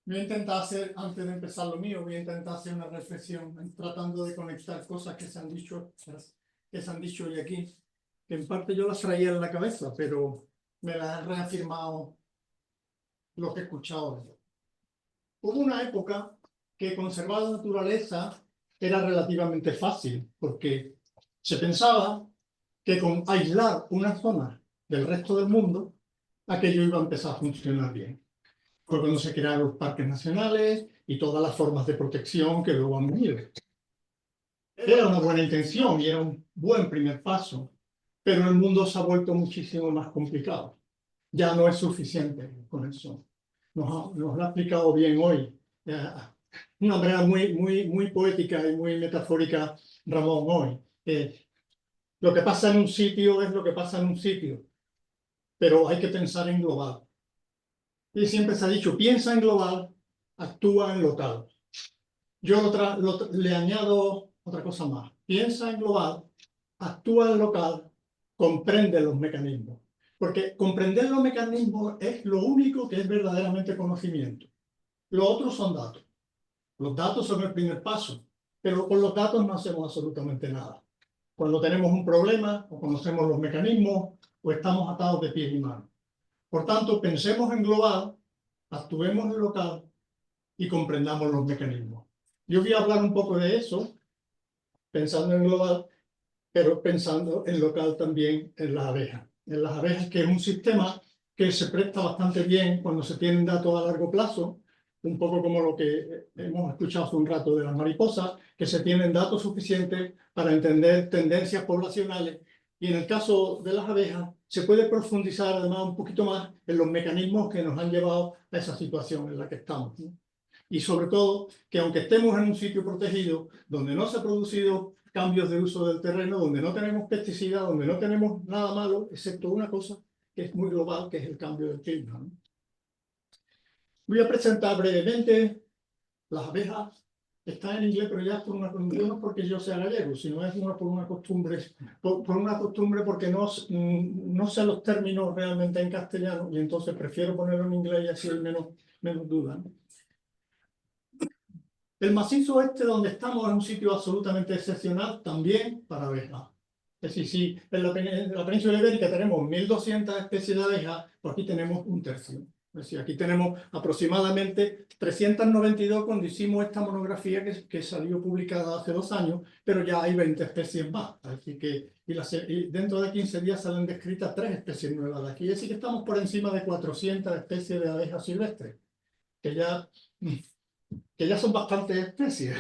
Voy a intentar hacer, antes de empezar lo mío, voy a intentar hacer una reflexión, tratando de conectar cosas que se han dicho hoy aquí, que en parte yo las traía en la cabeza, pero me las han reafirmado lo que he escuchado. Hubo una época que conservar la naturaleza era relativamente fácil, porque se pensaba que con aislar una zona del resto del mundo, aquello iba a empezar a funcionar bien. Fue cuando se crearon los parques nacionales y todas las formas de protección que luego han venido. Era una buena intención y era un buen primer paso, pero el mundo se ha vuelto muchísimo más complicado. Ya no es suficiente con eso. Nos lo ha explicado bien hoy, de una manera muy poética y muy metafórica Ramón hoy. Lo que pasa en un sitio es lo que pasa en un sitio, pero hay que pensar en global. Y siempre se ha dicho, piensa en global, actúa en local. Yo le añado otra cosa más. Piensa en global, actúa en local, comprende los mecanismos. Porque comprender los mecanismos es lo único que es verdaderamente conocimiento. Lo otro son datos. Los datos son el primer paso, pero con los datos no hacemos absolutamente nada. Cuando tenemos un problema, o conocemos los mecanismos, o estamos atados de pies y manos. Por tanto, pensemos en global, actuemos en local y comprendamos los mecanismos. Yo voy a hablar un poco de eso, pensando en global, pero pensando en local también en las abejas. En las abejas, que es un sistema que se presta bastante bien cuando se tienen datos a largo plazo, un poco como lo que hemos escuchado hace un rato de las mariposas, que se tienen datos suficientes para entender tendencias poblacionales. Y en el caso de las abejas, se puede profundizar además un poquito más en los mecanismos que nos han llevado a esa situación en la que estamos, ¿no? Y sobre todo, que aunque estemos en un sitio protegido, donde no se han producido cambios de uso del terreno, donde no tenemos pesticidas, donde no tenemos nada malo, excepto una cosa que es muy global, que es el cambio del clima, ¿no? Voy a presentar brevemente las abejas. Está en inglés, pero ya es por una costumbre, no porque yo sea gallego, sino es por una costumbre, porque no sé los términos realmente en castellano, y entonces prefiero ponerlo en inglés y así hay menos duda, ¿no? El macizo este donde estamos es un sitio absolutamente excepcional también para abejas. Es decir, si en la península ibérica tenemos 1.200 especies de abejas, pues aquí tenemos un tercio. Es decir, aquí tenemos aproximadamente 392 cuando hicimos esta monografía que salió publicada hace 2 años, pero ya hay 20 especies más. Así que, y dentro de 15 días salen descritas 3 especies nuevas de aquí. Es decir, que estamos por encima de 400 especies de abejas silvestres, que ya son bastantes especies.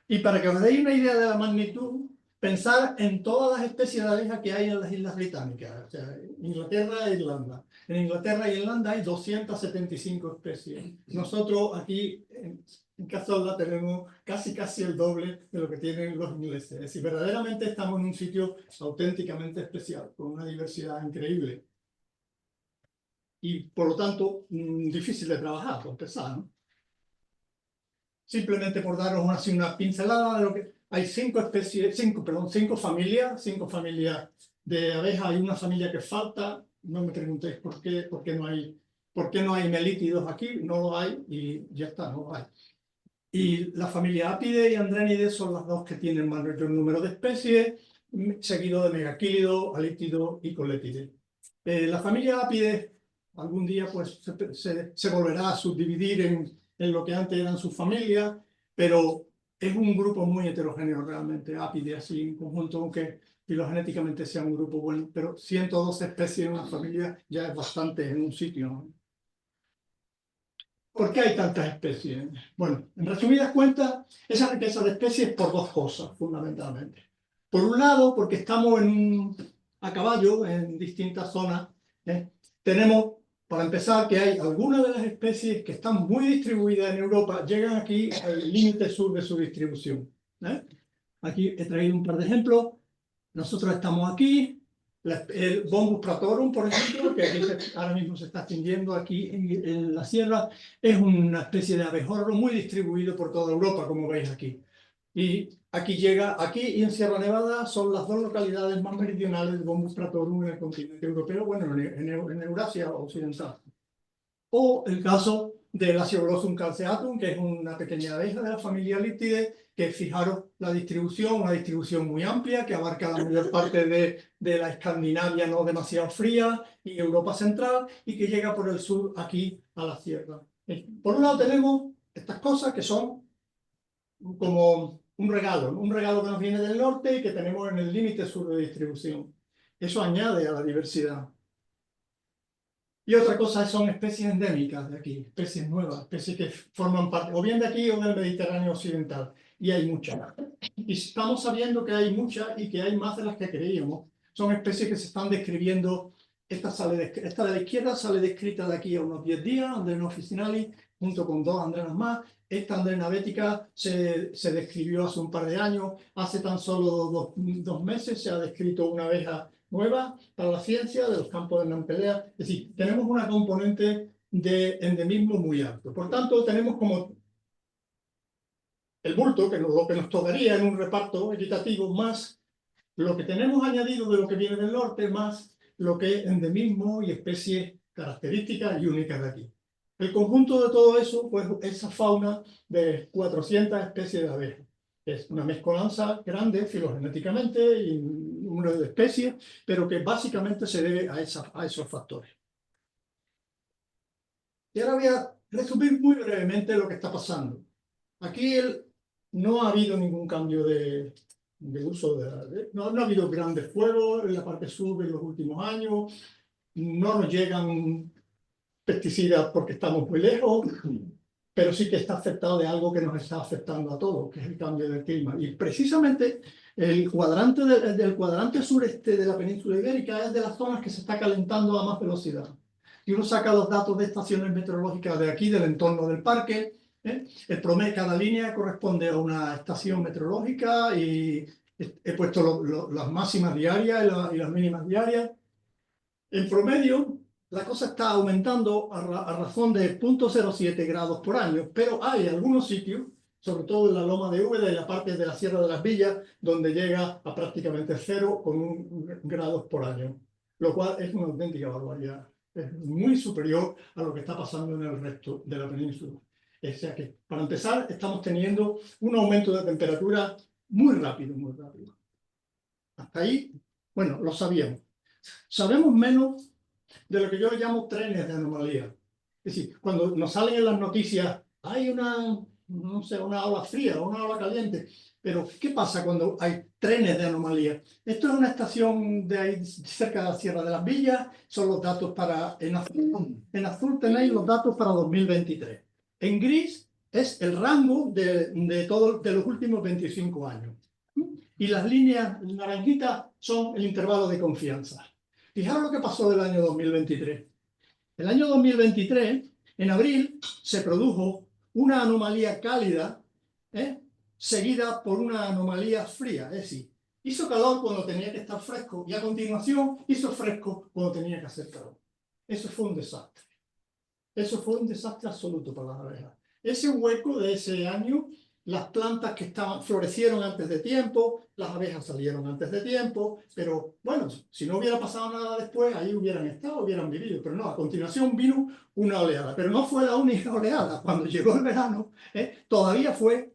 Y para que os deis una idea de la magnitud, pensar en todas las especies de abejas que hay en las Islas Británicas, o sea, Inglaterra e Irlanda. En Inglaterra e Irlanda hay 275 especies. Nosotros aquí en Cazorla tenemos casi el doble de lo que tienen los ingleses. Es decir, verdaderamente estamos en un sitio auténticamente especial, con una diversidad increíble. Y por lo tanto, difícil de trabajar, por empezar, ¿no? Simplemente por daros una pincelada de lo que hay 5 familias de abejas. Hay una familia que falta, no me preguntéis por qué no hay melítidos aquí, no lo hay y ya está, no lo hay. Y la familia Apidae y Andrénides son las dos que tienen mayor número de especies, seguido de megaquílido, alítido y colétide. La familia Apidae algún día pues se volverá a subdividir en lo que antes eran sus familias, pero es un grupo muy heterogéneo realmente, Apidae así en conjunto, aunque filogenéticamente sea un grupo bueno, pero 112 especies en una familia ya es bastante en un sitio, ¿no? ¿Por qué hay tantas especies? Bueno, en resumidas cuentas, esa riqueza de especies es por 2 cosas, fundamentalmente. Por un lado, porque estamos a caballo en distintas zonas, ¿eh? Tenemos, para empezar, que hay algunas de las especies que están muy distribuidas en Europa, llegan aquí al límite sur de su distribución, ¿eh? Aquí he traído un par de ejemplos. Nosotros estamos aquí. El Bombus pratorum, por ejemplo, que aquí ahora mismo se está extinguiendo aquí en la sierra, es una especie de abejorro muy distribuido por toda Europa, como veis aquí. Y aquí y en Sierra Nevada son las 2 localidades más meridionales del Bombus pratorum en el continente europeo, bueno, en Eurasia occidental. O el caso del Acioblossum calceatum, que es una pequeña abeja de la familia Litidae, que fijaros la distribución, una distribución muy amplia, que abarca la mayor parte de la Escandinavia no demasiado fría y Europa central, y que llega por el sur aquí a la sierra. Por un lado tenemos estas cosas que son como un regalo que nos viene del norte y que tenemos en el límite sur de distribución. Eso añade a la diversidad. Y otra cosa son especies endémicas de aquí, especies nuevas, especies que forman parte o bien de aquí o del Mediterráneo occidental. Y hay muchas. Y estamos sabiendo que hay muchas y que hay más de las que creíamos. Son especies que se están describiendo. Esta de la izquierda sale descrita de aquí a unos 10 días, Andrena officinalis, junto con 2 andrenas más. Esta andrena bética se describió hace un par de años. Hace tan solo dos meses se ha descrito una abeja nueva para la ciencia de los campos de Nampelea. Es decir, tenemos una componente de endemismo muy alto. Por tanto, tenemos como el bulto, que es lo que nos tocaría en un reparto equitativo, más lo que tenemos añadido de lo que viene del norte, más lo que es endemismo y especies características y únicas de aquí. El conjunto de todo eso, pues esa fauna de 400 especies de abejas. Es una mezcolanza grande filogenéticamente y un número de especies, pero que básicamente se debe a esos factores. Y ahora voy a resumir muy brevemente lo que está pasando. Aquí no ha habido ningún cambio de uso, no ha habido grandes fuegos en la parte sur en los últimos años, no nos llegan pesticidas porque estamos muy lejos, pero sí que está afectado de algo que nos está afectando a todos, que es el cambio del clima. Y precisamente el cuadrante del cuadrante sureste de la península ibérica es de las zonas que se está calentando a más velocidad. Y uno saca los datos de estaciones meteorológicas de aquí, del entorno del parque. El promedio, cada línea corresponde a una estación meteorológica y he puesto las máximas diarias y las mínimas diarias. En promedio, la cosa está aumentando a razón de 0,07 grados por año, pero hay algunos sitios, sobre todo en la loma de Úbeda y la parte de la Sierra de las Villas, donde llega a prácticamente 0,1 grados por año, lo cual es una auténtica barbaridad. Es muy superior a lo que está pasando en el resto de la península. O sea que, para empezar, estamos teniendo un aumento de temperatura muy rápido, muy rápido. Hasta ahí, bueno, lo sabíamos. Sabemos menos de lo que yo llamo trenes de anomalía. Es decir, cuando nos salen en las noticias, hay no sé, una ola fría o una ola caliente, pero ¿qué pasa cuando hay trenes de anomalía? Esto es una estación de ahí cerca de la Sierra de las Villas, son los datos en azul tenéis los datos para 2023. En gris es el rango de los últimos 25 años. Y las líneas naranjitas son el intervalo de confianza. Fijaros lo que pasó del año 2023. El año 2023, en abril, se produjo una anomalía cálida, seguida por una anomalía fría. Es decir, hizo calor cuando tenía que estar fresco y a continuación hizo fresco cuando tenía que hacer calor. Eso fue un desastre. Eso fue un desastre absoluto para las abejas. Ese hueco de ese año, las plantas que florecieron antes de tiempo, las abejas salieron antes de tiempo, pero bueno, si no hubiera pasado nada después, ahí hubieran estado, hubieran vivido, pero no, a continuación vino una oleada, pero no fue la única oleada. Cuando llegó el verano, todavía fue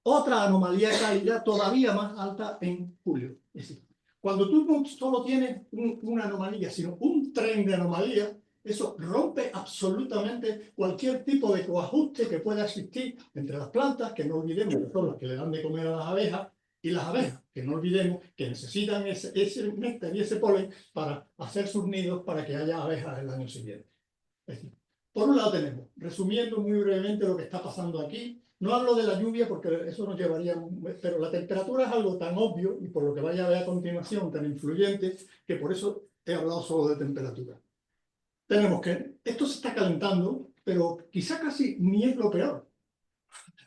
otra anomalía cálida todavía más alta en julio. Es decir, cuando tú no solo tienes una anomalía, sino un tren de anomalías, eso rompe absolutamente cualquier tipo de coajuste que pueda existir entre las plantas, que no olvidemos que son las que le dan de comer a las abejas, y las abejas, que no olvidemos que necesitan ese néctar y ese polen para hacer sus nidos para que haya abejas el año siguiente. Es decir, por un lado tenemos, resumiendo muy brevemente lo que está pasando aquí, no hablo de la lluvia porque eso nos llevaría, pero la temperatura es algo tan obvio y por lo que vaya a ver a continuación tan influyente que por eso he hablado solo de temperatura. Tenemos que, esto se está calentando, pero quizá casi ni es lo peor.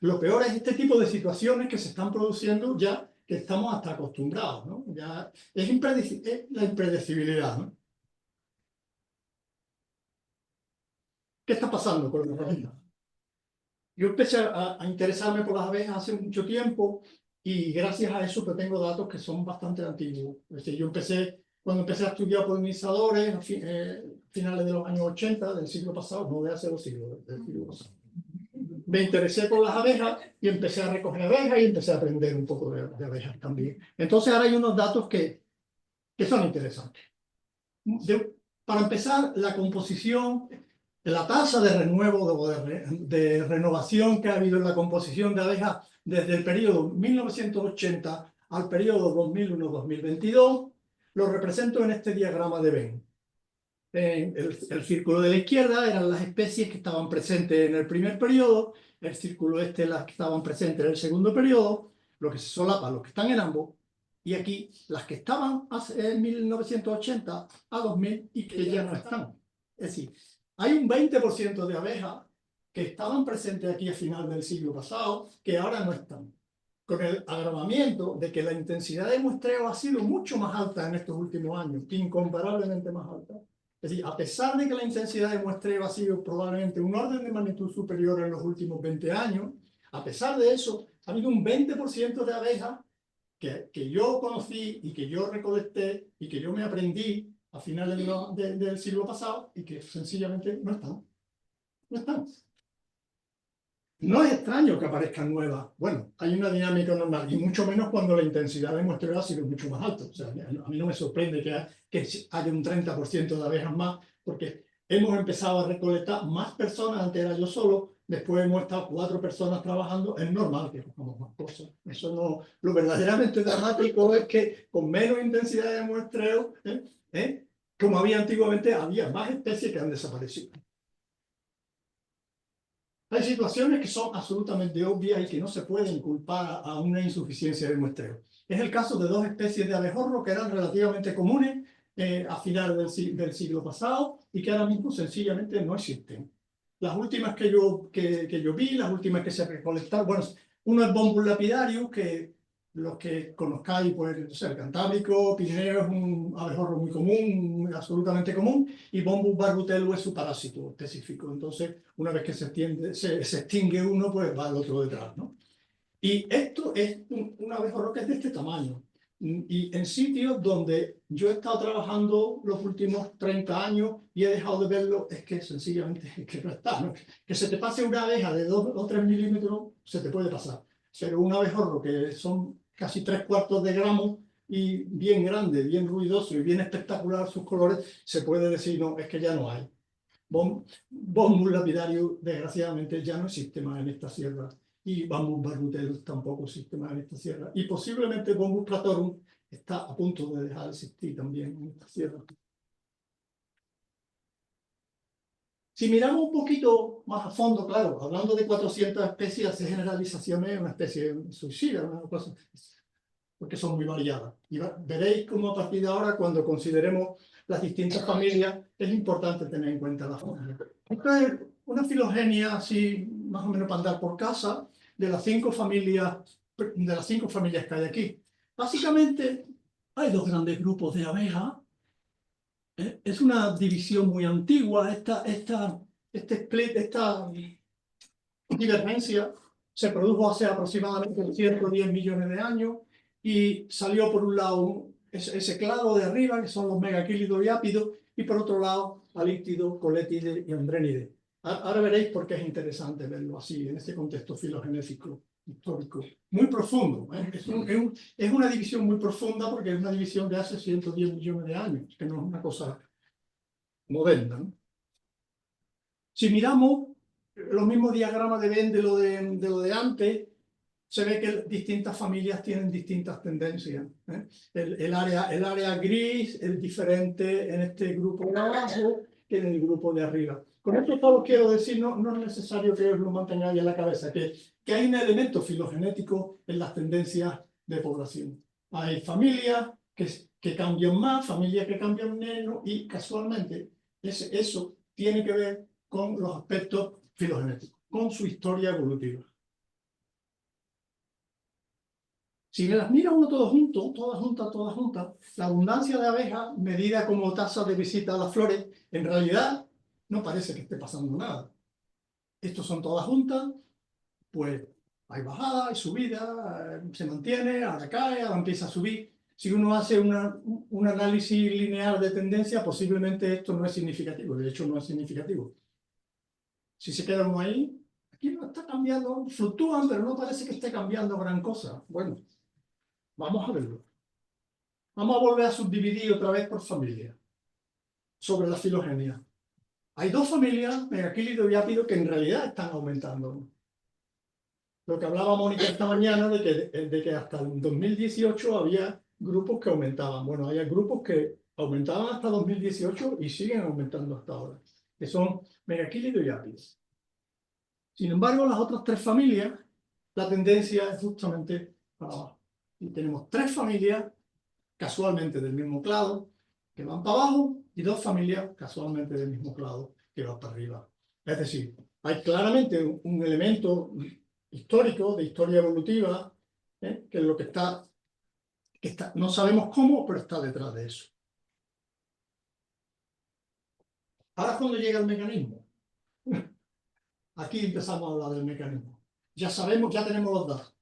Lo peor es este tipo de situaciones que se están produciendo ya que estamos hasta acostumbrados, ¿no? Ya es la impredecibilidad, ¿no? ¿Qué está pasando con las abejas? Yo empecé a interesarme por las abejas hace mucho tiempo y gracias a eso pues tengo datos que son bastante antiguos. Es decir, yo empecé cuando empecé a estudiar polinizadores, finales de los años 80 del siglo pasado, no de hace 2 siglos, del siglo pasado. Me interesé por las abejas y empecé a recoger abejas y empecé a aprender un poco de abejas también. Entonces ahora hay unos datos que son interesantes. Para empezar, la composición, la tasa de renuevo, de renovación que ha habido en la composición de abejas desde el periodo 1980 al periodo 2001-2022, lo represento en este diagrama de Venn. El círculo de la izquierda eran las especies que estaban presentes en el primer periodo, el círculo este las que estaban presentes en el segundo periodo, lo que se solapa, los que están en ambos, y aquí las que estaban en 1980 a 2000 y que ya no están. Es decir, hay un 20% de abejas que estaban presentes aquí a final del siglo pasado que ahora no están, con el agravamiento de que la intensidad de muestreo ha sido mucho más alta en estos últimos años, incomparablemente más alta. Es decir, a pesar de que la intensidad de muestreo ha sido probablemente un orden de magnitud superior en los últimos 20 años, a pesar de eso, ha habido un 20% de abejas que yo conocí y que yo recolecté y que yo me aprendí a finales del siglo pasado y que sencillamente no están. No están. No es extraño que aparezcan nuevas. Bueno, hay una dinámica normal, y mucho menos cuando la intensidad de muestreo ha sido mucho más alta. O sea, a mí no me sorprende que haya un 30% de abejas más, porque hemos empezado a recolectar más personas. Antes era yo solo, después hemos estado 4 personas trabajando. Es normal que cojamos más cosas. Eso no. Lo verdaderamente dramático es que con menos intensidad de muestreo, como había antiguamente, había más especies que han desaparecido. Hay situaciones que son absolutamente obvias y que no se pueden culpar a una insuficiencia de muestreo. Es el caso de 2 especies de abejorro que eran relativamente comunes a finales del siglo pasado y que ahora mismo sencillamente no existen. Las últimas que yo vi, las últimas que se recolectaron, bueno, uno es Bombus lapidarius, que los que conozcáis, pues, el Cantábrico, Pirineo es un abejorro muy común, absolutamente común, y Bombus barbutellus es su parásito específico. Entonces, una vez que se extingue uno, pues va el otro detrás, ¿no? Y esto es un abejorro que es de este tamaño. Y en sitios donde yo he estado trabajando los últimos 30 años y he dejado de verlo, es que sencillamente es que no está, ¿no? Que se te pase una abeja de 2 o 3 milímetros, se te puede pasar. Pero un abejorro que son casi 3/4 de gramo y bien grande, bien ruidoso y bien espectacular sus colores, se puede decir, no, es que ya no hay. Bombus lapidarius, desgraciadamente, ya no existe más en esta sierra. Y Bombus barbutellus tampoco existe más en esta sierra. Y posiblemente Bombus platorum está a punto de dejar de existir también en esta sierra. Si miramos un poquito más a fondo, claro, hablando de 400 especies, hace generalizaciones, una especie suicida, una cosa, porque son muy variadas. Y veréis cómo a partir de ahora, cuando consideremos las distintas familias, es importante tener en cuenta la familia. Esta es una filogenia, así más o menos para andar por casa, de las 5 familias que hay aquí. Básicamente, hay 2 grandes grupos de abejas. Es una división muy antigua. Este split, esta divergencia, se produjo hace aproximadamente 110 millones de años y salió por un lado ese clado de arriba, que son los megaquílidos y ápidos, y por otro lado alíptido, colétide y andrénide. Ahora veréis por qué es interesante verlo así, en este contexto filogenético histórico. Muy profundo. Es una división muy profunda porque es una división de hace 110 millones de años, que no es una cosa moderna, ¿no? Si miramos los mismos diagramas de Venn de lo de antes, se ve que distintas familias tienen distintas tendencias. El área gris es diferente en este grupo de abajo que en el grupo de arriba. Con esto solo quiero decir, no es necesario que os lo mantengáis en la cabeza, que hay un elemento filogenético en las tendencias de población. Hay familias que cambian más, familias que cambian menos, y casualmente eso tiene que ver con los aspectos filogenéticos, con su historia evolutiva. Si me las mira uno todo junto, todas juntas, la abundancia de abejas, medida como tasa de visita a las flores, en realidad no parece que esté pasando nada. Estos son todas juntas, pues hay bajada, hay subida, se mantiene, ahora cae, ahora empieza a subir. si uno hace un análisis lineal de tendencia, posiblemente esto no es significativo. De hecho, no es significativo. Si se queda uno ahí, aquí no está cambiando, fluctúan, pero no parece que esté cambiando gran cosa. Bueno, vamos a verlo. Vamos a volver a subdividir otra vez por familia, sobre la filogenia. Hay dos familias, megaquílido y ápido, que en realidad están aumentando. Lo que hablaba Mónica esta mañana de que hasta el 2018 había grupos que aumentaban. Bueno, hay grupos que aumentaban hasta 2018 y siguen aumentando hasta ahora, que son megaquílido y ápido. Sin embargo, las otras tres familias, la tendencia es justamente para abajo. Y tenemos tres familias, casualmente del mismo clado, que van para abajo, y dos familias, casualmente del mismo clado, que van para arriba. Es decir, hay claramente un elemento histórico, de historia evolutiva, que es lo que está, no sabemos cómo, pero está detrás de eso. Ahora es cuando llega el mecanismo. Aquí empezamos a hablar del mecanismo. Ya sabemos, ya tenemos los datos.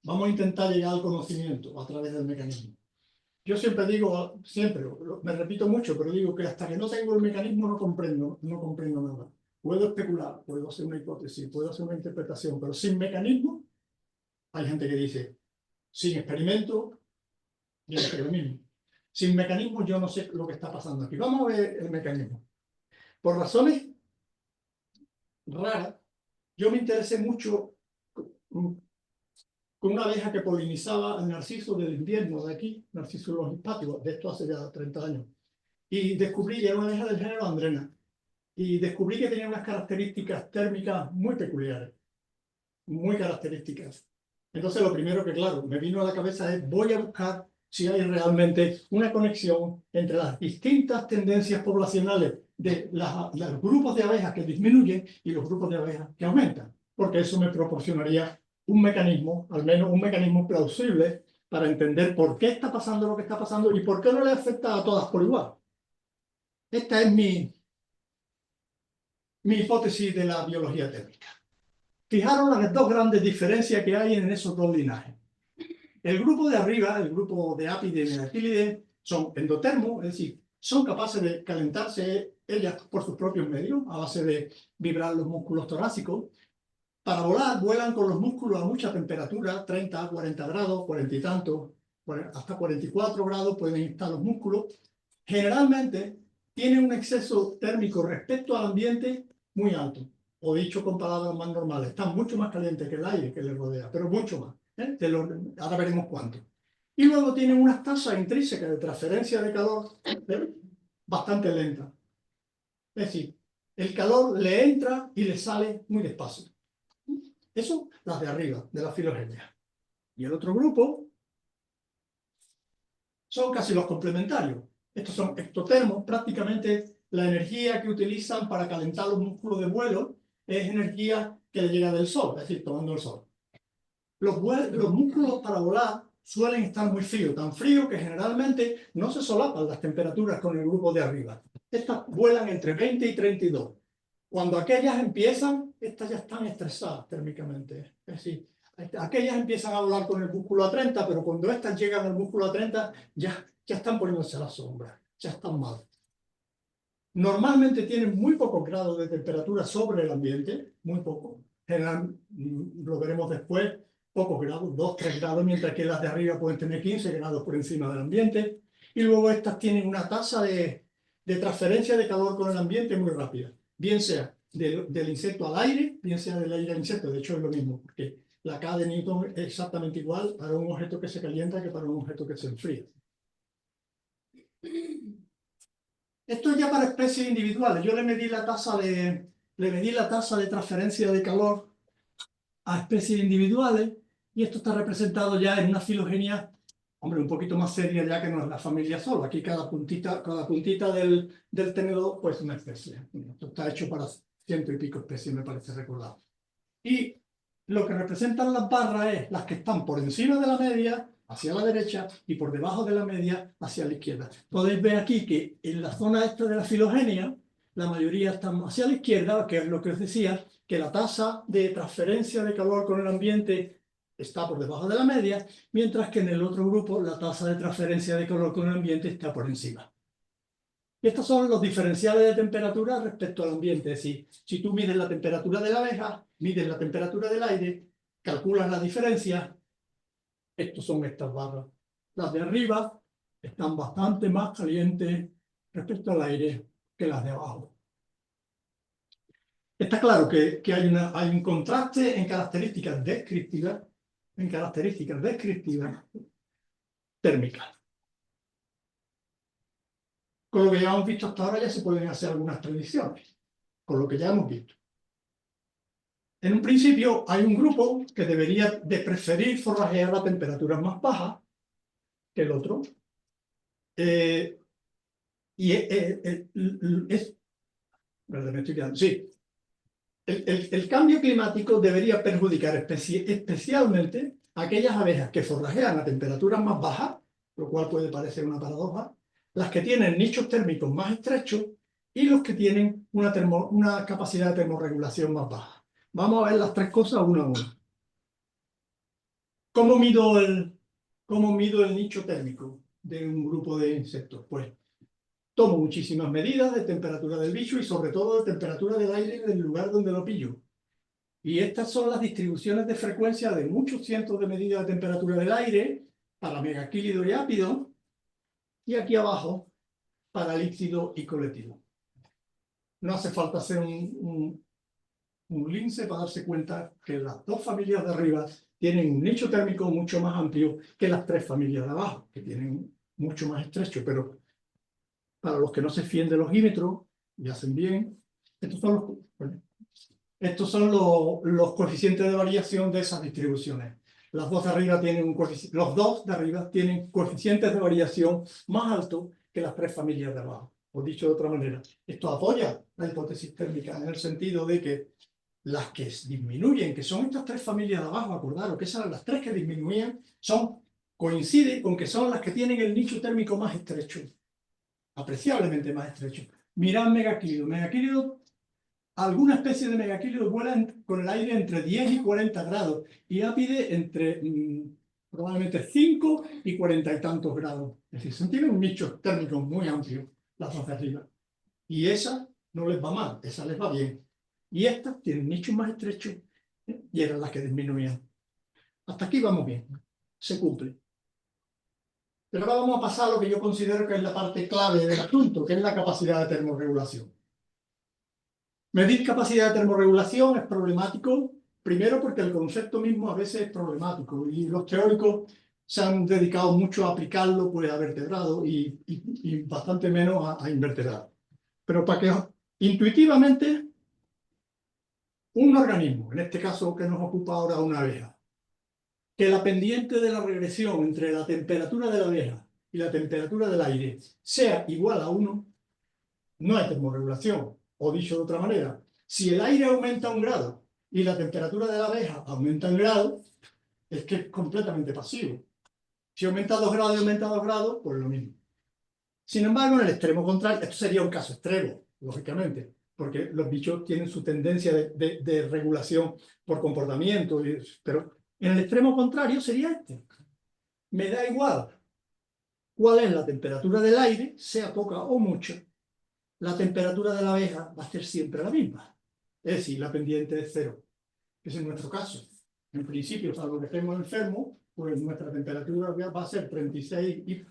Vamos a intentar llegar al conocimiento a través del mecanismo. Yo siempre digo, me repito mucho, pero digo que hasta que no tengo el mecanismo no comprendo nada. Puedo especular, puedo hacer una hipótesis, puedo hacer una interpretación, pero sin mecanismo, hay gente que dice, sin experimento, yo no sé lo mismo. Sin mecanismo yo no sé lo que está pasando aquí. Vamos a ver el mecanismo. Por razones raras, yo me interesé mucho con una abeja que polinizaba el narciso del invierno de aquí, narciso de los hispáticos, de esto hace ya 30 años. Y descubrí que era una abeja del género Andrena. Y descubrí que tenía unas características térmicas muy peculiares, muy características. Entonces lo primero que, claro, me vino a la cabeza es, voy a buscar si hay realmente una conexión entre las distintas tendencias poblacionales de los grupos de abejas que disminuyen y los grupos de abejas que aumentan, porque eso me proporcionaría un mecanismo, al menos un mecanismo plausible, para entender por qué está pasando lo que está pasando y por qué no le afecta a todas por igual. Esta es mi hipótesis de la biología térmica. Fijaros las dos grandes diferencias que hay en esos dos linajes. El grupo de arriba, el grupo de ápide y megaquílides, son endotermos, es decir, son capaces de calentarse ellas por sus propios medios, a base de vibrar los músculos torácicos. Para volar, vuelan con los músculos a mucha temperatura, 30, 40 grados, 40 y tantos, hasta 44 grados pueden estar los músculos. Generalmente tienen un exceso térmico respecto al ambiente muy alto, o dicho con palabras más normales, están mucho más calientes que el aire que les rodea, pero mucho más. Ahora veremos cuánto. Y luego tienen unas tasas intrínsecas de transferencia de calor bastante lentas. Es decir, el calor le entra y le sale muy despacio. Eso, las de arriba, de la filogenia. Y el otro grupo son casi los complementarios. Estos son ectotermos, prácticamente la energía que utilizan para calentar los músculos de vuelo es energía que le llega del sol, es decir, tomando el sol. Los músculos para volar suelen estar muy fríos, tan fríos que generalmente no se solapan las temperaturas con el grupo de arriba. Estas vuelan entre 20 y 32. Cuando aquellas empiezan, estas ya están estresadas térmicamente. Es decir, aquellas empiezan a volar con el músculo a 30, pero cuando estas llegan al músculo a 30, ya están poniéndose a la sombra, ya están mal. Normalmente tienen muy pocos grados de temperatura sobre el ambiente, muy poco. Lo veremos después, pocos grados, 2, 3 grados, mientras que las de arriba pueden tener 15 grados por encima del ambiente. Y luego estas tienen una tasa de transferencia de calor con el ambiente muy rápida. Bien sea del insecto al aire, bien sea del aire al insecto. De hecho es lo mismo, porque la K de Newton es exactamente igual para un objeto que se calienta que para un objeto que se enfría. Esto es ya para especies individuales. Yo le medí la tasa de transferencia de calor a especies individuales y esto está representado ya en una filogenia, hombre, un poquito más seria ya que no es la familia solo. Aquí cada puntita del tenedor pues una especie. Esto está hecho para 100 y pico especies, me parece recordar. Y lo que representan las barras es las que están por encima de la media, hacia la derecha, y por debajo de la media, hacia la izquierda. Podéis ver aquí que en la zona esta de la filogenia, la mayoría están hacia la izquierda, que es lo que os decía, que la tasa de transferencia de calor con el ambiente está por debajo de la media, mientras que en el otro grupo la tasa de transferencia de calor con el ambiente está por encima. Y estos son los diferenciales de temperatura respecto al ambiente. Es decir, si tú mides la temperatura de la abeja, mides la temperatura del aire, calculas la diferencia, estos son estas barras. Las de arriba están bastante más calientes respecto al aire que las de abajo. Está claro que hay un contraste en características descriptivas, térmicas. Con lo que ya hemos visto hasta ahora ya se pueden hacer algunas predicciones, con lo que ya hemos visto. En un principio hay un grupo que debería de preferir forrajear a temperaturas más bajas que el otro. El cambio climático debería perjudicar especialmente a aquellas abejas que forrajean a temperaturas más bajas, lo cual puede parecer una paradoja, las que tienen nichos térmicos más estrechos y los que tienen una capacidad de termorregulación más baja. Vamos a ver las tres cosas una a una. ¿Cómo mido el nicho térmico de un grupo de insectos? Pues tomo muchísimas medidas de temperatura del bicho y sobre todo de temperatura del aire del lugar donde lo pillo. Y estas son las distribuciones de frecuencia de muchos cientos de medidas de temperatura del aire para megaquílido y ápido, y aquí abajo para líquido y colectivo. No hace falta hacer un lince para darse cuenta que las dos familias de arriba tienen un nicho térmico mucho más amplio que las tres familias de abajo, que tienen mucho más estrecho, pero para los que no se fíen del ojímetro y hacen bien, estos son los coeficientes de variación de esas distribuciones. Los dos de arriba tienen coeficientes de variación más altos que las tres familias de abajo. O dicho de otra manera, esto apoya la hipótesis térmica en el sentido de que las que disminuyen, que son estas tres familias de abajo, acordaros que esas las tres que disminuían, coinciden con que son las que tienen el nicho térmico más estrecho, apreciablemente más estrecho. Mirad megaquílido. Megaquílido, alguna especie de megaquílido vuelan con el aire entre 10 y 40 grados y ápide entre probablemente 5 y 40 y tantos grados. Es decir, tienen un nicho térmico muy amplio, las dos de arriba. Y esas no les va mal, esas les va bien. Y estas tienen nichos más estrechos y eran las que disminuían. Hasta aquí vamos bien, se cumple. Pero ahora vamos a pasar a lo que yo considero que es la parte clave del asunto, que es la capacidad de termorregulación. Medir capacidad de termorregulación es problemático, primero porque el concepto mismo a veces es problemático y los teóricos se han dedicado mucho a aplicarlo pues, a vertebrados y bastante menos a invertebrados. Pero para que intuitivamente un organismo, en este caso que nos ocupa ahora una abeja, que la pendiente de la regresión entre la temperatura de la abeja y la temperatura del aire sea igual a 1, no hay termorregulación. O dicho de otra manera, si el aire aumenta 1 grado y la temperatura de la abeja aumenta 1 grado, es que es completamente pasivo. Si aumenta 2 grados y aumenta 2 grados, pues lo mismo. Sin embargo, en el extremo contrario, esto sería un caso extremo, lógicamente, porque los bichos tienen su tendencia de regulación por comportamiento, pero en el extremo contrario sería este. Me da igual cuál es la temperatura del aire, sea poca o mucha, la temperatura de la abeja va a ser siempre la misma. Es decir, la pendiente es 0. Ese es nuestro caso. En principio, salvo que estemos enfermos, pues nuestra temperatura va a ser 36,4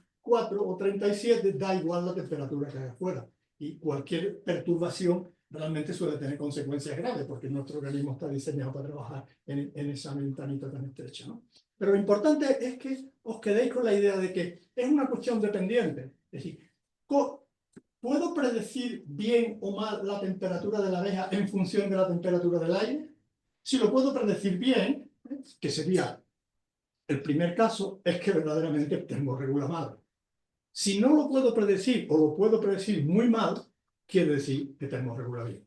o 37, da igual la temperatura que haya afuera. Y cualquier perturbación realmente suele tener consecuencias graves, porque nuestro organismo está diseñado para trabajar en esa ventanita tan estrecha, ¿no? Pero lo importante es que os quedéis con la idea de que es una cuestión dependiente. Es decir, ¿puedo predecir bien o mal la temperatura de la abeja en función de la temperatura del aire? Si lo puedo predecir bien, que sería el primer caso, es que verdaderamente termorregula mal. Si no lo puedo predecir o lo puedo predecir muy mal, quiere decir que termorregula bien.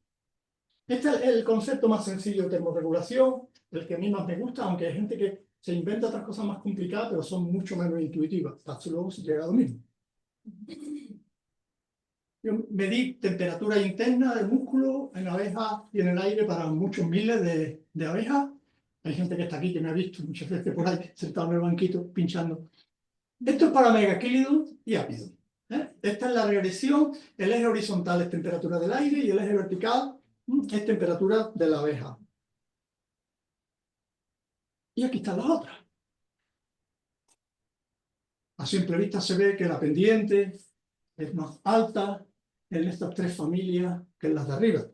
Este es el concepto más sencillo de termorregulación, el que a mí más me gusta, aunque hay gente que se inventa otras cosas más complicadas, pero son mucho menos intuitivas. Hasta luego se llega a lo mismo. Yo medí temperatura interna del músculo en abejas y en el aire para muchos miles de abejas. Hay gente que está aquí que me ha visto muchas veces por ahí, sentado en el banquito, pinchando. Esto es para megaquílidos y ápidos. Esta es la regresión. El eje horizontal es temperatura del aire y el eje vertical es temperatura de la abeja. Y aquí están las otras. A simple vista se ve que la pendiente es más alta en estas tres familias que en las de arriba.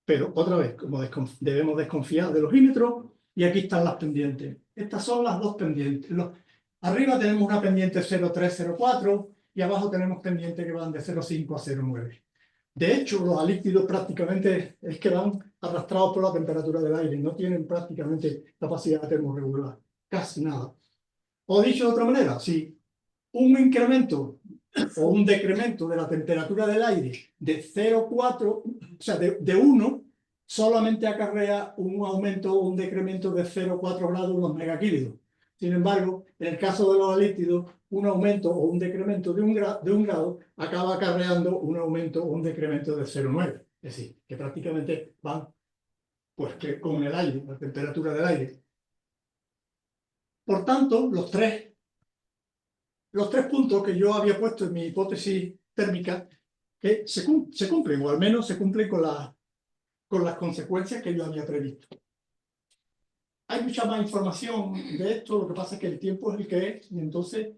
Pero otra vez, como debemos desconfiar del ojímetro, y aquí están las pendientes. Estas son las dos pendientes. Arriba tenemos una pendiente 0,3, 0,4 y abajo tenemos pendientes que van de 0,5 a 0,9. De hecho, los alíptidos prácticamente es que van arrastrados por la temperatura del aire, no tienen prácticamente capacidad termorregular, casi nada. O dicho de otra manera, si un incremento o un decremento de la temperatura del aire de 0,4, o sea, de 1, solamente acarrea un aumento o un decremento de 0,4 grados en los megaquílidos. Sin embargo, en el caso de los alíptidos, un aumento o un decremento de un grado acaba acarreando un aumento o un decremento de 0,9. Es decir, que prácticamente van pues, que con el aire, la temperatura del aire. Por tanto, los tres puntos que yo había puesto en mi hipótesis térmica que se cumplen, o al menos se cumplen con las consecuencias que yo había previsto. Hay mucha más información de esto, lo que pasa es que el tiempo es el que es, y entonces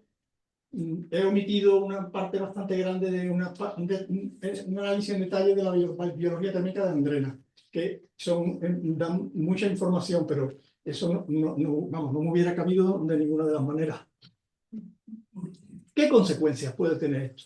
he omitido una parte bastante grande de un análisis en detalle de la biología térmica de Andrena, que dan mucha información, pero eso no me hubiera cabido de ninguna de las maneras. ¿Qué consecuencias puede tener esto?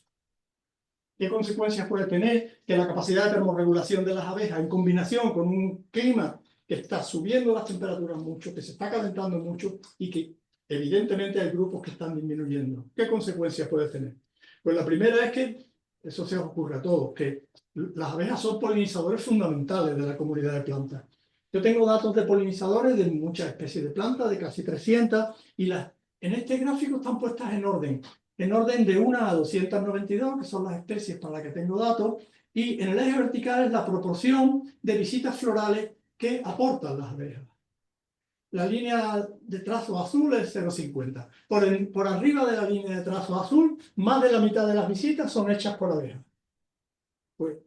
¿Qué consecuencias puede tener que la capacidad de termorregulación de las abejas, en combinación con un clima que está subiendo las temperaturas mucho, que se está calentando mucho y que evidentemente hay grupos que están disminuyendo? ¿Qué consecuencias puede tener? Pues la primera es que, eso se os ocurre a todos, que las abejas son polinizadores fundamentales de la comunidad de plantas. Yo tengo datos de polinizadores de muchas especies de plantas, de casi 300, y en este gráfico están puestas en orden de 1 a 292, que son las especies para las que tengo datos, y en el eje vertical es la proporción de visitas florales que aportan las abejas. La línea de trazo azul es 0,50. Por arriba de la línea de trazo azul, más de la mitad de las visitas son hechas por abejas. Pues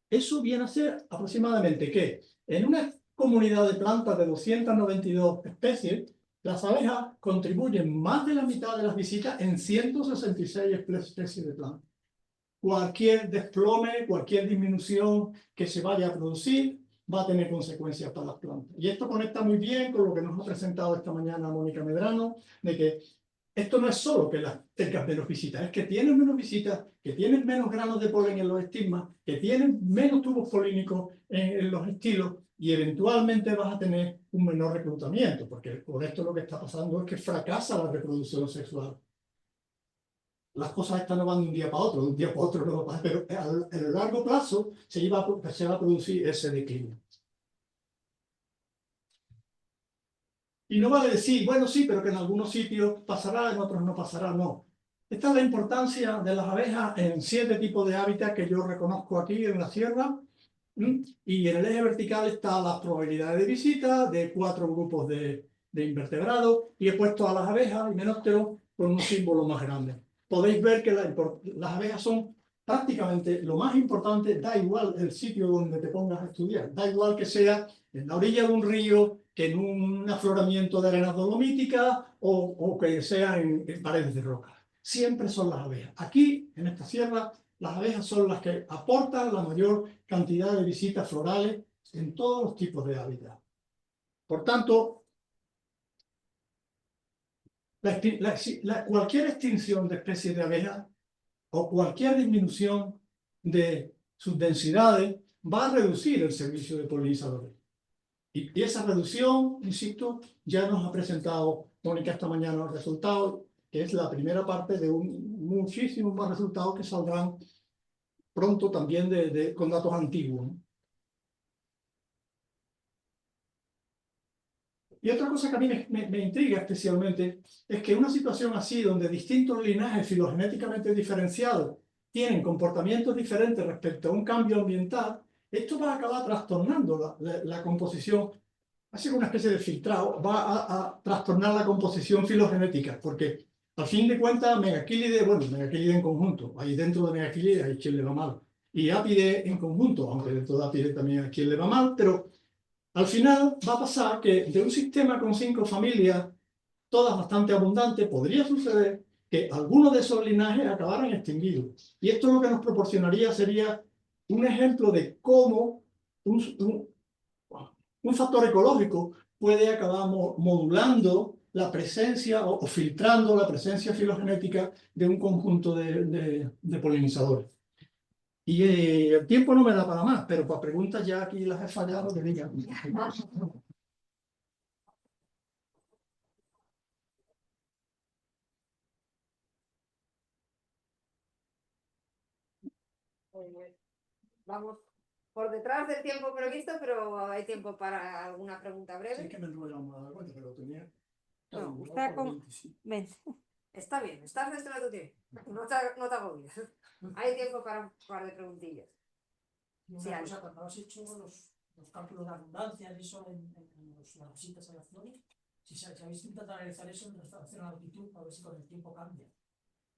eso viene a ser aproximadamente que en una comunidad de plantas de 292 especies, las abejas contribuyen más de la mitad de las visitas en 166 especies de plantas. Cualquier desplome, cualquier disminución que se vaya a producir va a tener consecuencias para las plantas. Y esto conecta muy bien con lo que nos ha presentado esta mañana Mónica Medrano, de que esto no es solo que tengas menos visitas, es que tienes menos visitas, que tienes menos granos de polen en los estigmas, que tienes menos tubos polínicos en los estilos, y eventualmente vas a tener un menor reclutamiento, porque por esto lo que está pasando es que fracasa la reproducción sexual. Las cosas estas no van de un día para otro, de un día para otro no va a pasar, pero a largo plazo se va a producir ese declive. Y no vale decir, bueno, sí, pero que en algunos sitios pasará, en otros no pasará, no. Esta es la importancia de las abejas en 7 tipos de hábitats que yo reconozco aquí en la sierra. Y en el eje vertical está las probabilidades de visita de 4 grupos de invertebrados, y he puesto a las abejas y menósteros con un símbolo más grande. Podéis ver que las abejas son prácticamente lo más importante, da igual el sitio donde te pongas a estudiar, da igual que sea en la orilla de un río, que en un afloramiento de arenas dolomíticas o que sea en paredes de roca. Siempre son las abejas. Aquí, en esta sierra, las abejas son las que aportan la mayor cantidad de visitas florales en todos los tipos de hábitat. Por tanto, cualquier extinción de especies de abejas o cualquier disminución de sus densidades va a reducir el servicio de polinizadores. Y esa reducción, insisto, ya nos ha presentado Mónica esta mañana los resultados, que es la primera parte de muchísimos más resultados que saldrán pronto también con datos antiguos. Y otra cosa que a mí me intriga especialmente es que una situación así, donde distintos linajes filogenéticamente diferenciados tienen comportamientos diferentes respecto a un cambio ambiental, esto va a acabar trastornando la composición así como una especie de filtrado, va a trastornar la composición filogenética, porque al fin de cuentas, megaquílides, bueno, megaquílides en conjunto, ahí dentro de megaquílides hay quien le va mal, y ápides en conjunto, aunque dentro de ápides también hay quien le va mal, pero al final va a pasar que de un sistema con 5 familias, todas bastante abundantes, podría suceder que algunos de esos linajes acabaran extinguidos. Y esto lo que nos proporcionaría sería un ejemplo de cómo un factor ecológico puede acabar modulando la presencia o filtrando la presencia filogenética de un conjunto de polinizadores. Y el tiempo no me da para más, pero para preguntas ya aquí las he fallado, que digan. Vamos por detrás del tiempo previsto, pero hay tiempo para alguna pregunta breve. Sí, que me enrollo más de cuenta, pero tenía... No, está con... Ven. Está bien, estás dentro de tu tiempo. No te agobies. Hay tiempo para un par de preguntillas. Una cosa, cuando has hecho los cálculos de abundancia y eso en las visitas a las flores, si habéis intentado analizar eso en relación a la altitud, a ver si con el tiempo cambia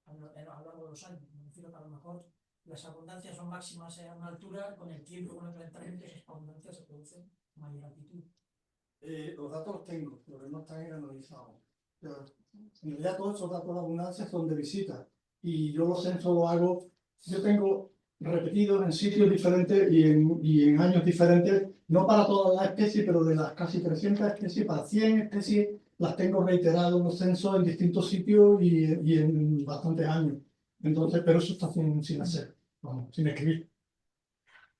a lo largo de los años. Me refiero que a lo mejor las abundancias son máximas a una altura, con el tiempo, con el calentamiento, esas abundancias se producen a mayor altitud. Los datos los tengo, pero no están analizados. Pero en realidad todos esos datos de abundancia son de visita. Y yo los censos los hago, yo tengo repetidos en sitios diferentes y en años diferentes, no para todas las especies, pero de las casi 300 especies, para 100 especies, las tengo reiteradas en los censos en distintos sitios y en bastantes años. Entonces, pero eso está sin hacer, vamos, sin escribir.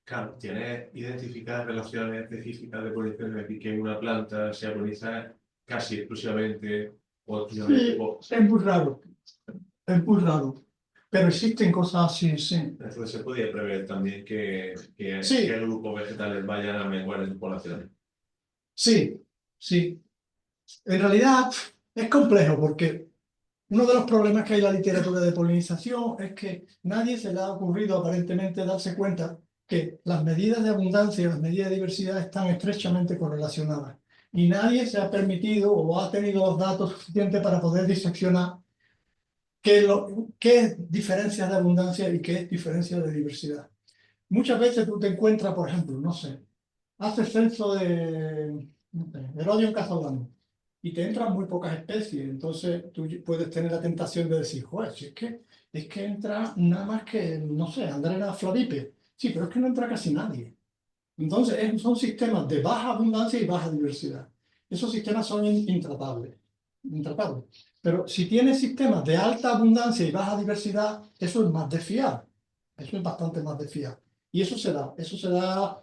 Claro, tienes identificar relaciones específicas de polinización de que una planta se poliniza casi exclusivamente o Sí, es muy raro, pero existen cosas así, sí. Entonces se podía prever también que Sí. que grupos vegetales vayan a menguar en su población. Sí, sí. En realidad es complejo porque uno de los problemas que hay en la literatura de polinización es que nadie se le ha ocurrido aparentemente darse cuenta que las medidas de abundancia y las medidas de diversidad están estrechamente correlacionadas. Y nadie se ha permitido o ha tenido los datos suficientes para poder diseccionar qué es diferencias de abundancia y qué es diferencia de diversidad. Muchas veces tú te encuentras, por ejemplo, no sé, haces censo de Herodion Cazorla y te entran muy pocas especies, entonces tú puedes tener la tentación de decir, joder, si es que entra nada más que, no sé, Andrena flavipe. Sí, pero es que no entra casi nadie. Entonces son sistemas de baja abundancia y baja diversidad. Esos sistemas son intratables. Pero si tienes sistemas de alta abundancia y baja diversidad, eso es más de fiar. Eso es bastante más de fiar. Y eso se da,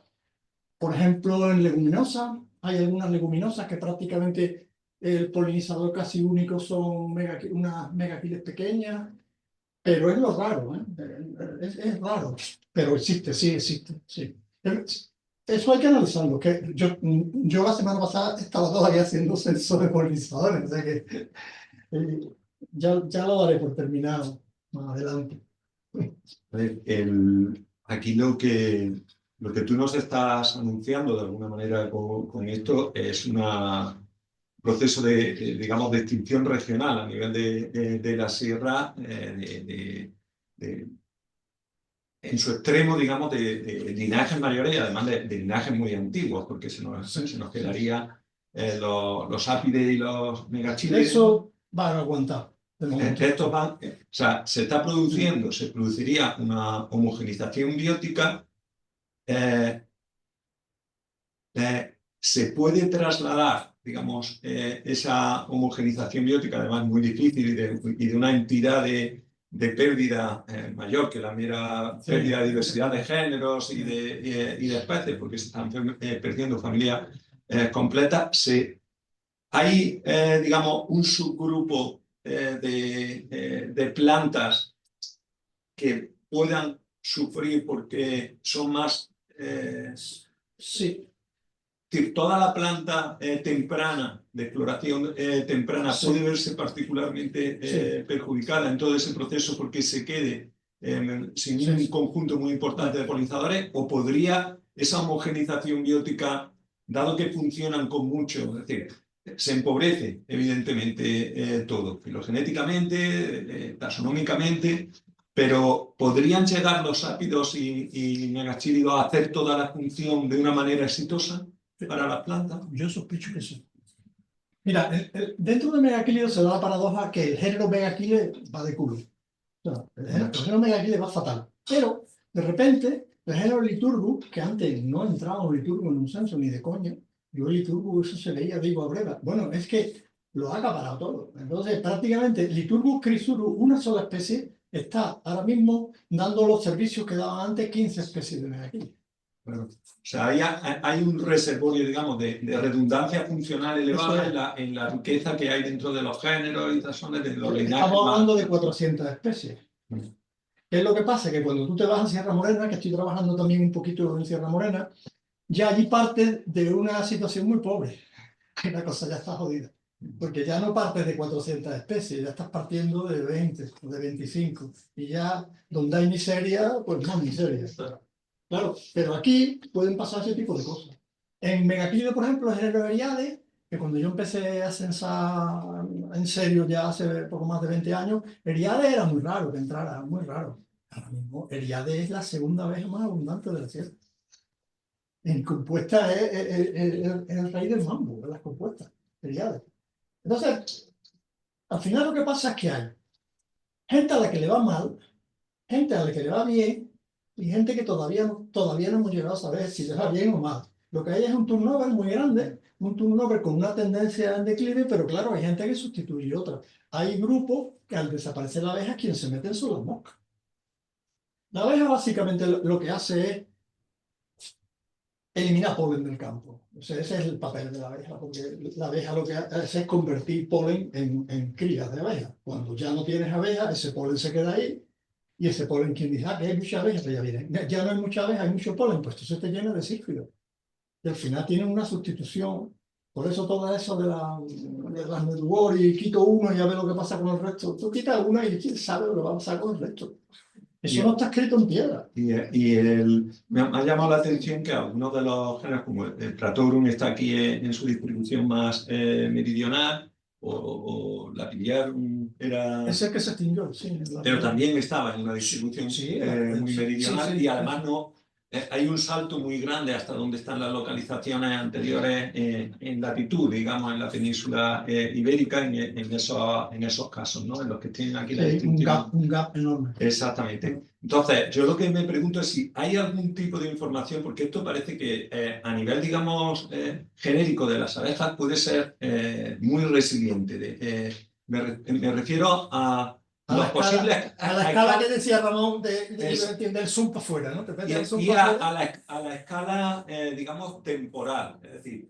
por ejemplo, en leguminosas. Hay algunas leguminosas que prácticamente el polinizador casi único son unas megaquiles pequeñas, pero es lo raro, ¿eh? Es raro, pero existe, sí existe, sí. Eso hay que analizarlo, que yo la semana pasada estaba todavía haciendo censo de polinizadores, o sea que ya lo daré por terminado más adelante. Aquí lo que tú nos estás anunciando de alguna manera con esto es un proceso digamos, de extinción regional a nivel de la sierra, en su extremo, digamos, de linajes mayores y además de linajes muy antiguos, porque se nos quedaría los ápides y los megachiles. Eso van a aguantar. Estos van, o sea, se produciría una homogenización biótica. Se puede trasladar, digamos, esa homogenización biótica, además muy difícil y de una entidad de pérdida mayor que la mera pérdida de diversidad de géneros y de especies, porque se están perdiendo familias completas. Hay, digamos, un subgrupo de plantas que puedan sufrir porque son más... Sí. Toda la planta temprana, de floración temprana, Sí. puede verse particularmente perjudicada en todo ese proceso porque se quede sin un conjunto muy importante de polinizadores, o podría esa homogenización biótica dado que funcionan con mucho, es decir, se empobrece evidentemente todo, filogenéticamente, taxonómicamente, pero ¿podrían llegar los ápidos y megachílidos a hacer toda la función de una manera exitosa para las plantas? Yo sospecho que sí. Mira, dentro de Megaquilio se da la paradoja que el género Megaquile va de culo. O sea, el género Megaquile va fatal. Pero, de repente, el género Liturgus, que antes no entraba un Liturgus en un censo ni de coña, yo el Liturgus eso se veía digo a breva. Bueno, es que lo ha acaparado todo. Entonces, prácticamente, Liturgus crisurus, una sola especie, está ahora mismo dando los servicios que daban antes 15 especies de Megaquile. Bueno, o sea, hay un reservorio, digamos, de redundancia funcional elevada en la riqueza que hay dentro de los géneros y taxones de los linajes. Estamos hablando de 400 especies. Mm. ¿Qué es lo que pasa? Que cuando tú te vas a Sierra Morena, que estoy trabajando también un poquito en Sierra Morena, ya allí partes de una situación muy pobre. La cosa ya está jodida. Porque ya no partes de 400 especies, ya estás partiendo de 20 o de 25. Y ya donde hay miseria, pues no miseria. Claro, pero aquí pueden pasar ese tipo de cosas. En Megaquilio, por ejemplo, el género Eriades, que cuando yo empecé a censar en serio ya hace poco más de 20 años, Eriades era muy raro que entrara, muy raro. Ahora mismo, Eriades es la segunda vez más abundante de la Sierra. En compuesta es el rey del mambo, de las compuestas, Eriades. Entonces, al final lo que pasa es que hay gente a la que le va mal, gente a la que le va bien, y gente que todavía no hemos llegado a saber si les va bien o mal. Lo que hay es un turnover muy grande, un turnover con una tendencia en declive, pero claro, hay gente que sustituye otra. Hay grupos que al desaparecer la abeja, quien se meten son las moscas. La abeja básicamente lo que hace es eliminar polen del campo. O sea, ese es el papel de la abeja, porque la abeja lo que hace es convertir polen en crías de abeja. Cuando ya no tienes abeja, ese polen se queda ahí. Y ese polen, quien dice, que hay mucha abeja, pues ya viene. Ya no hay mucha abeja, hay mucho polen, pues entonces te llena de sílfidos. Y al final tienen una sustitución. Por eso todo eso de las network y quito uno y ya ve lo que pasa con el resto. Tú quitas uno y quién sabe lo que va a pasar con el resto. Eso no está escrito en piedra. Me ha llamado la atención que algunos de los géneros, como el Pratorum, está aquí en su distribución más meridional, o la Pillarum era... Es el que se extinguió, sí. Pero también estaba en una distribución muy meridional, y además no... hay un salto muy grande hasta donde están las localizaciones anteriores en latitud, digamos, en la península ibérica, en esos casos, ¿no? En los que tienen aquí la distribución. Un gap enorme. Exactamente. Entonces, yo lo que me pregunto es si hay algún tipo de información, porque esto parece que a nivel, digamos, genérico de las abejas puede ser muy resiliente. Me refiero a los posibles... A la escala que decía Ramón del zoom para afuera, ¿no? Y a la escala, digamos, temporal. Es decir,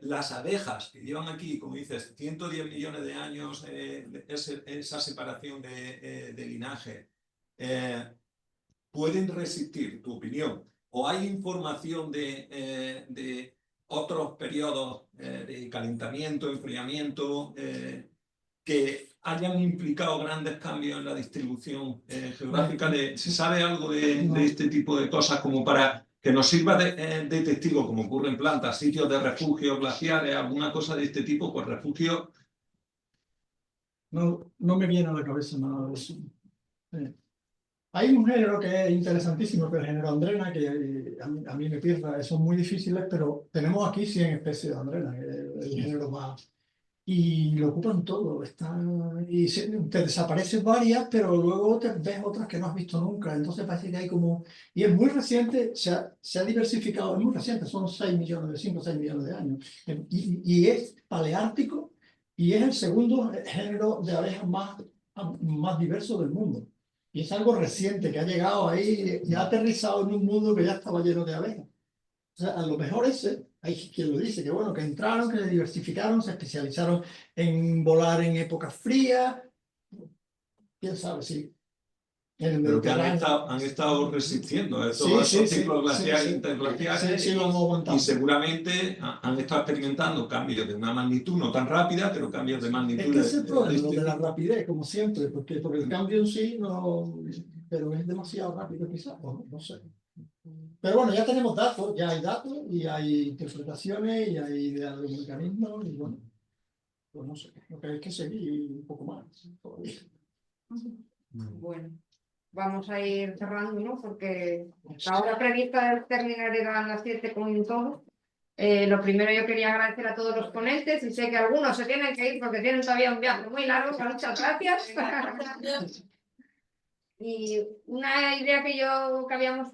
las abejas que llevan aquí, como dices, 110 millones de años, esa separación de linaje, ¿pueden resistir, tu opinión? ¿O hay información de otros periodos de calentamiento, enfriamiento, que hayan implicado grandes cambios en la distribución geográfica? ¿Se sabe algo de este tipo de cosas como para que nos sirva de testigo, como ocurre en plantas, sitios de refugio, glaciares, alguna cosa de este tipo? Pues refugio... No me viene a la cabeza nada de eso. Hay un género que es interesantísimo, que es el género andrena, que a mí me pierda, son muy difíciles, pero tenemos aquí 100 especies de andrena, que es el género más... Y lo ocupan todo, te desaparecen varias, pero luego te ves otras que no has visto nunca, entonces parece que hay como... Y es muy reciente, se ha diversificado, es muy reciente, son 5 o 6 millones de años, y es paleártico, y es el segundo género de abejas más diverso del mundo. Y es algo reciente que ha llegado ahí y ha aterrizado en un mundo que ya estaba lleno de abejas. O sea, a lo mejor hay quien lo dice, que bueno, que entraron, que se diversificaron, se especializaron en volar en épocas frías. Quién sabe, sí. Pero que han estado resistiendo estos ciclos glaciares interglaciares, lo han aguantado. Y seguramente han estado experimentando cambios de una magnitud no tan rápida, pero cambios de magnitud... Es que ese es el problema de la rapidez, como siempre, porque el cambio en sí no... Pero es demasiado rápido quizás, no sé. Pero bueno, ya tenemos datos, ya hay datos y hay interpretaciones y hay ideas de mecanismos y bueno, pues no sé, lo que hay que seguir un poco más todavía. Bueno, vamos a ir cerrando, ¿no? Porque la hora prevista de terminar era a las 7 con todo. Lo primero yo quería agradecer a todos los ponentes y sé que algunos se tienen que ir porque tienen todavía un viaje muy largo, muchas gracias. Y una idea que habíamos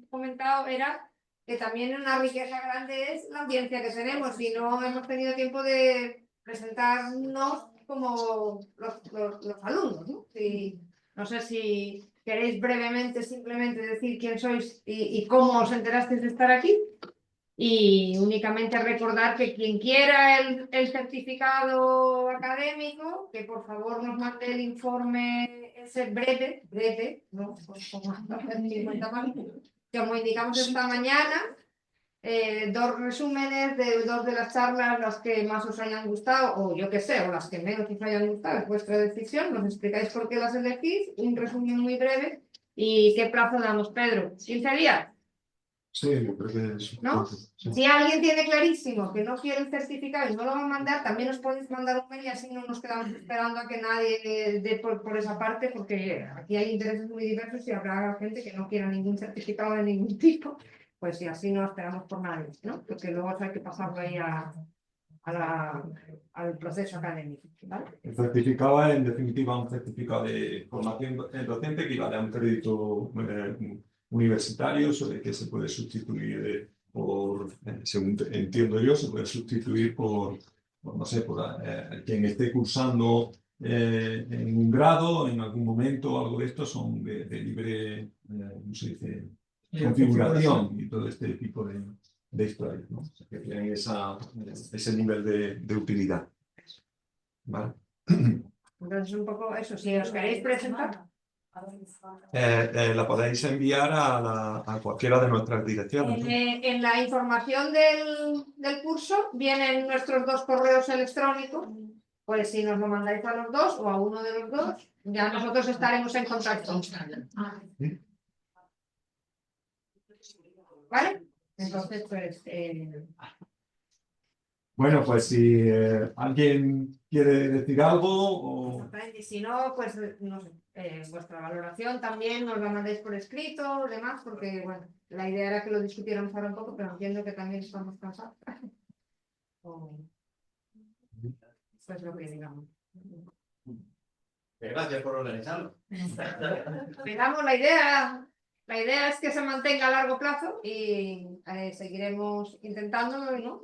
comentado era que también una riqueza grande es la audiencia que tenemos y no hemos tenido tiempo de presentarnos como los alumnos, ¿no? No sé si queréis brevemente simplemente decir quién sois y cómo os enterasteis de estar aquí. Y únicamente recordar que quien quiera el certificado académico, que por favor nos mande el informe ese breve, ¿no? Como 50 páginas, que como indicamos esta mañana, 2 resúmenes de 2 de las charlas, las que más os hayan gustado, o yo qué sé, o las que menos os hayan gustado, es vuestra decisión, nos explicáis por qué las elegís, un resumen muy breve, y qué plazo damos, Pedro, 15 días. Sí, yo creo que es... ¿No? Sí. Si alguien tiene clarísimo que no quiere el certificado y no lo va a mandar, también os podéis mandar un mail y así no nos quedamos esperando a que nadie dé por esa parte, porque aquí hay intereses muy diversos y habrá gente que no quiera ningún certificado de ningún tipo, pues si así no esperamos por nadie, ¿no? Porque luego hay que pasarlo ahí al proceso académico, ¿vale? El certificado es, en definitiva, un certificado de formación docente que vale a un crédito universitario, sobre que se puede sustituir por, según entiendo yo, se puede sustituir por no sé, por quien esté cursando en un grado, en algún momento, algo de esto, son de libre, ¿cómo se dice? Configuración y todo este tipo de historias, ¿no? O sea, que tienen ese nivel de utilidad. ¿Vale? Entonces un poco eso, si os queréis presentar. La podéis enviar a cualquiera de nuestras direcciones, ¿no? En la información del curso vienen nuestros 2 correos electrónicos, pues si nos lo mandáis a los 2 o a uno de los 2, ya nosotros estaremos en contacto. ¿Vale? Entonces, pues... Bueno, pues si alguien quiere decir algo o... Y si no, pues no sé, vuestra valoración también nos la mandáis por escrito, demás, porque bueno, la idea era que lo discutiéramos ahora un poco, pero entiendo que también estamos cansados. Pues lo que digamos. Gracias por organizarlo. Digamos, la idea es que se mantenga a largo plazo y seguiremos intentándolo, ¿no?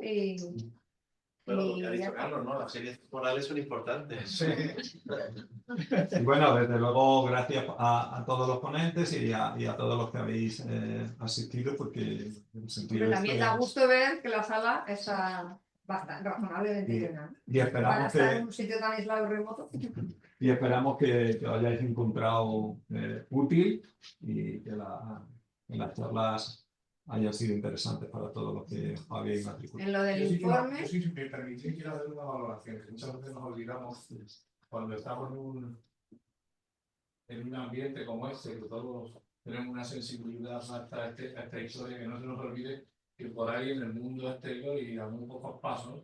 Bueno, lo que ha dicho Carlos, ¿no? Las series temporales son importantes. Sí. Y bueno, desde luego, gracias a todos los ponentes y a todos los que habéis asistido, porque en el sentido Pero también da es... gusto ver que la sala está bastante razonablemente llena. Y esperamos Para estar en un sitio tan aislado y remoto. Y esperamos que lo hayáis encontrado útil y que las charlas hayan sido interesantes para todos los que habéis matriculado. En lo del informe. Yo sí, si me permitís, quiero hacer una valoración, que muchas veces nos olvidamos cuando estamos en un ambiente como este, que todos tenemos una sensibilidad hasta esta historia, que no se nos olvide que por ahí en el mundo exterior y a muy pocos pasos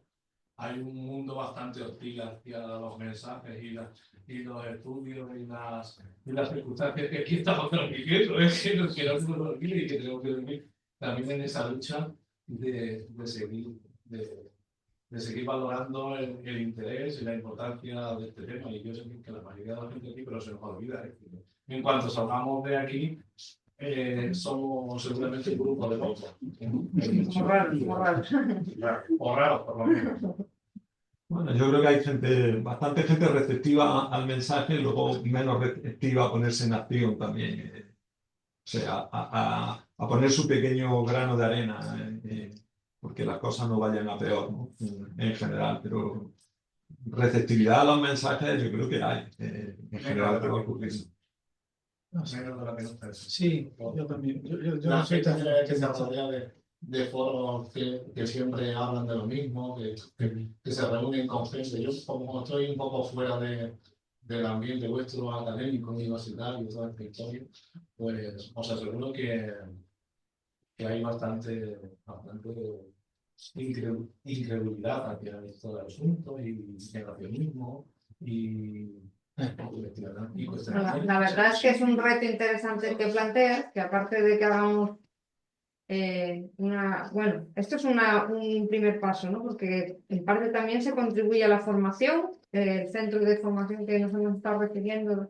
hay un mundo bastante hostil hacia los mensajes y los estudios y las circunstancias que aquí estamos transmitiendo. Es que no se nos olvide y que tenemos que dormir también en esa lucha de seguir valorando el interés y la importancia de este tema. Y yo sé que la mayoría de la gente aquí, pero se nos olvida. En cuanto salgamos de aquí, somos seguramente un grupo de locos. Muy raros. O raros, por lo menos. Bueno, yo creo que hay bastante gente receptiva al mensaje, y luego menos receptiva a ponerse en acción también. O sea, a poner su pequeño grano de arena, porque las cosas no vayan a peor, ¿no? En general, pero receptividad a los mensajes yo creo que hay, en general, que va ocurriendo. No sé, no la pregunta es. Sí, yo también. Yo La no soy gente tan... que se rodea de foros que siempre hablan de lo mismo, que se reúnen con gente. Yo, como estoy un poco fuera del ambiente vuestro académico, universitario, toda esta historia, pues os aseguro que que hay bastante incredulidad hacia esto del asunto y negacionismo y La verdad es que es un reto interesante el que planteas, que aparte de que hagamos bueno, esto es un primer paso, ¿no? Porque en parte también se contribuye a la formación, el centro de formación que nos hemos estado refiriendo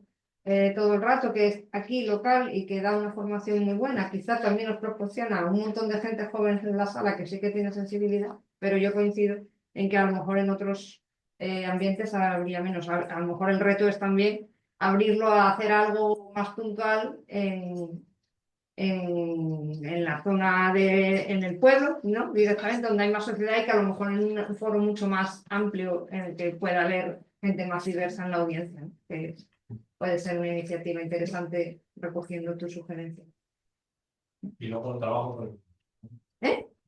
todo el rato, que es aquí local y que da una formación muy buena, quizás también nos proporciona un montón de gente joven en la sala que sí que tiene sensibilidad, pero yo coincido en que a lo mejor en otros ambientes habría menos. A lo mejor el reto es también abrirlo a hacer algo más puntual en la zona en el pueblo, ¿no? Directamente donde hay más sociedad y que a lo mejor en un foro mucho más amplio en el que pueda haber gente más diversa en la audiencia, ¿no? Que puede ser una iniciativa interesante recogiendo tu sugerencia. y luego el trabajo con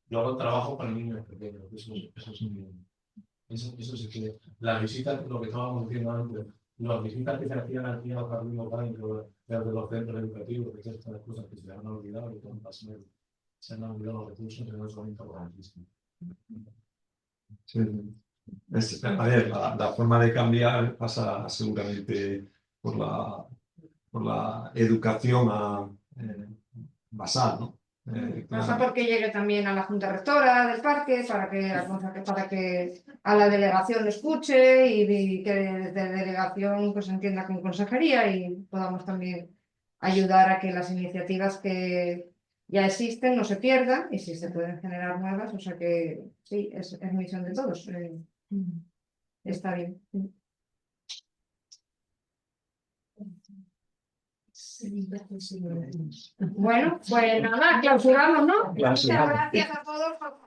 luego el trabajo con niños pequeños, eso sí que la visita, lo que estábamos diciendo antes, las visitas que se hacían aquí a los jardines locales desde los centros educativos, que estas son cosas que se han olvidado y que se han olvidado los recursos que no son importantísimos. Sí. A ver, la forma de cambiar pasa seguramente por la educación basal, ¿no? Pasa porque llegue también a la Junta Rectora del Parque para que a la delegación lo escuche y que desde delegación pues entienda con consejería y podamos también ayudar a que las iniciativas que ya existen no se pierdan y si se pueden generar nuevas, o sea que sí, es misión de todos. Está bien. Bueno, pues nada, clausuramos, ¿no? Muchas gracias a todos por